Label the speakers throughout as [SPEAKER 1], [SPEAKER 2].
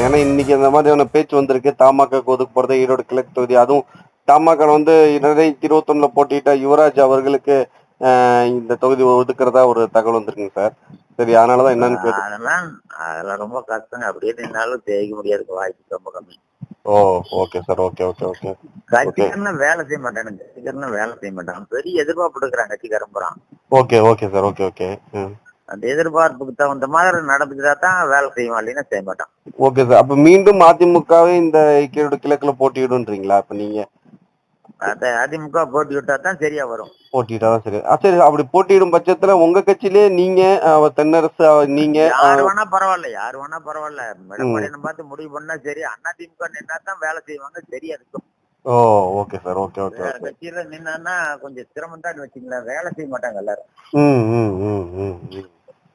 [SPEAKER 1] ஏன்னா இன்னைக்கு அந்த மாதிரியான பேச்சு வந்திருக்கு. தமாகவுக்கு ஒதுக்க போறது ஈரோடு கிழக்கு தொகுதி. அதுவும் தமாக வந்து 2021 போட்டியிட்ட யுவராஜ் அவர்களுக்கு இந்த தொகுதி ஒதுக்குறதா ஒரு தகவல் வந்திருக்குங்க சார். சரி, அதனாலதான் என்னன்னு கேட்டு.
[SPEAKER 2] அதெல்லாம் ரொம்ப கஷ்டங்க. அப்படியே நின்னாலும் ஜெயிக்க முடியாது, வாய்ப்பு ரொம்ப கம்மி.
[SPEAKER 1] Oh, okay sir. Okay okay okay.
[SPEAKER 2] கட்சிக்காரன வேலை செய்ய மாட்டானுங்க. கட்சிக்காரன வேலை செய்ய மாட்டாங்க. பெரிய எதிர்பார்ப்பு எடுக்கிறாங்க கட்சிக்காரன் போறான்.
[SPEAKER 1] Okay okay sir. Okay okay.
[SPEAKER 2] அந்த எதிர்பார்ப்புக்கு தகுந்த மாதிரி நடந்துக்கிட்டா தான் வேலை செய்வான், இல்லைன்னா செய்ய மாட்டான்.
[SPEAKER 1] Okay sir. அப்ப மீண்டும் அதிமுகவே இந்த ஈரோடு கிழக்குல போட்டியிடுன்றீங்களா? அப்ப நீங்க
[SPEAKER 2] அதிமுக போட்டி விட்டா தான் சரியா வரும்.
[SPEAKER 1] போட்டியிட்டாதான் சரி. சரி, அப்படி போட்டியிடும் பட்சத்துல உங்க கட்சியிலே நீங்க தென்னரசு நீங்க
[SPEAKER 2] யாரு வேணா பரவாயில்ல. எடப்பாடியை பார்த்து முடிவு பண்ணா சரி. அதிமுக நின்னா தான் வேலை செய்வாங்க, சரியா இருக்கும்.
[SPEAKER 1] ஓ, ஓகே சார். Okay okay.
[SPEAKER 2] கட்சியில நின்னா கொஞ்சம் சிரமம் தான் வச்சுங்களேன், வேலை செய்ய மாட்டாங்க எல்லாரும்.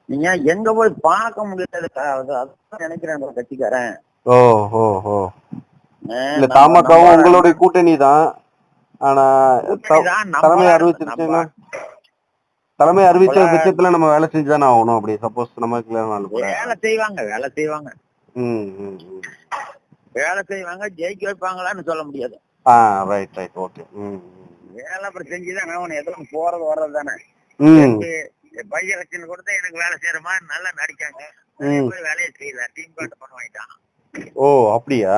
[SPEAKER 2] நீங்க எங்க போய் பார்க்க முடியாது, அதான் நினைக்கிறேன் கட்சிக்காரன்.
[SPEAKER 1] ஓ ஓ ஓ. இல்ல, தமாகவும் உங்களுடைய கூட்டணி தான். ஆனா தலைமை அறிவிச்ச பட்சத்துல நம்ம வேலை செஞ்சுதானே ஆகணும். அப்படி சப்போஸ் நமக்கு
[SPEAKER 2] வேலை செய்வாங்க. வேலை செய்வாங்க, ஜெயிக்க வைப்பாங்களான்னு சொல்ல முடியாது.
[SPEAKER 1] Right right. ஓகே.
[SPEAKER 2] வேலை அப்புறம் செஞ்சுதான் அவன் எதுவும் போறது வர்றது தானே. பையன் வச்சுன்னு கொடுத்தா எனக்கு வேலை செய்யற மாதிரி நல்லா நடிக்காங்க. போய் வேலையை செய்யல, டீம் கார்டு பண்ண வாங்கிட்டான்.
[SPEAKER 1] ஓ, அப்படியா?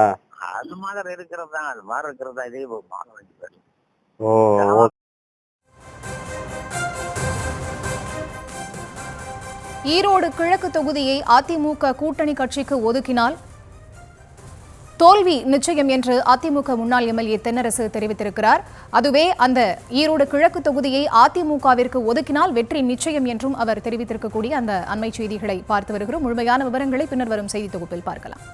[SPEAKER 2] அது மாதிரி இருக்கிறதா, அது மாதிரி இருக்கிறதா. இதே மாற வேண்டியது.
[SPEAKER 1] ஓ.
[SPEAKER 3] ஈரோடு கிழக்கு தொகுதியை அதிமுக கூட்டணி கட்சிக்கு ஒதுக்கினால் தோல்வி நிச்சயம் என்று அதிமுக முன்னாள் எம்எல்ஏ தென்னரசு தெரிவித்திருக்கிறார். அதுவே அந்த ஈரோடு கிழக்கு தொகுதியை அதிமுகவிற்கு ஒதுக்கினால் வெற்றி நிச்சயம் என்றும் அவர் தெரிவித்திருக்கக்கூடிய அந்த அண்மை செய்திகளை பார்த்து வருகிறோம். முழுமையான விவரங்களை பின்னர் வரும் செய்தி தொகுப்பில் பார்க்கலாம்.